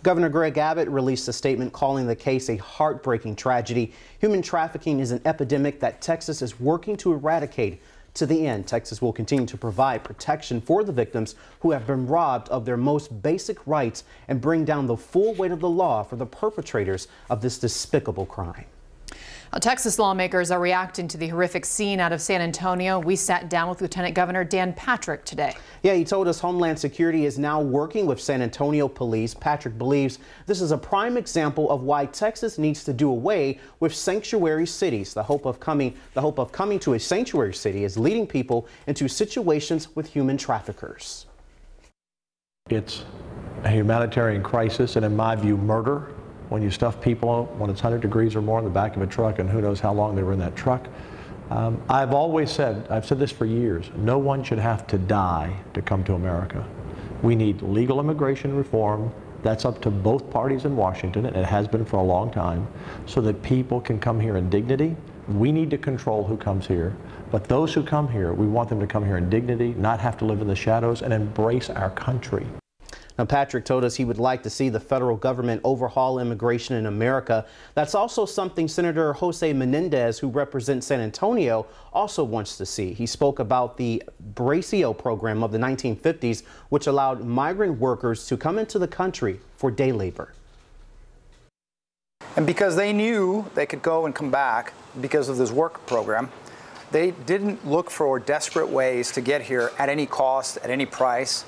Governor Greg Abbott released a statement calling the case a heartbreaking tragedy. Human trafficking is an epidemic that Texas is working to eradicate. To the end, Texas will continue to provide protection for the victims who have been robbed of their most basic rights and bring down the full weight of the law for the perpetrators of this despicable crime. Texas lawmakers are reacting to the horrific scene out of San Antonio. We sat down with Lieutenant Governor Dan Patrick today. Yeah, he told us Homeland Security is now working with San Antonio police. Patrick believes this is a prime example of why Texas needs to do away with sanctuary cities. The hope of coming to a sanctuary city is leading people into situations with human traffickers. It's a humanitarian crisis and, in my view, murder. When you stuff people when it's 100 degrees or more in the back of a truck, and who knows how long they were in that truck. I've always said, I've said this for years, no one should have to die to come to America. We need legal immigration reform. That's up to both parties in Washington, and it has been for a long time, so that people can come here in dignity. We need to control who comes here, but those who come here, we want them to come here in dignity, not have to live in the shadows, and embrace our country. Now, Patrick told us he would like to see the federal government overhaul immigration in America. That's also something Senator Jose Menendez, who represents San Antonio, also wants to see. He spoke about the Bracio program of the 1950s, which allowed migrant workers to come into the country for day labor. And because they knew they could go and come back because of this work program, they didn't look for desperate ways to get here at any cost, at any price,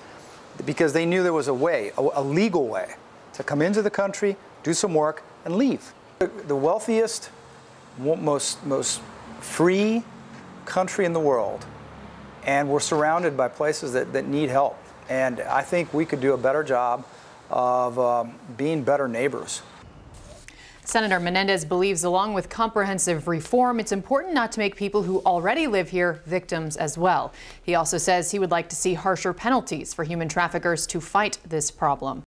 because they knew there was a way, a legal way, to come into the country, do some work, and leave. The wealthiest, most free country in the world, and we're surrounded by places that need help. And I think we could do a better job of being better neighbors. Senator Menendez believes, along with comprehensive reform, it's important not to make people who already live here victims as well. He also says he would like to see harsher penalties for human traffickers to fight this problem.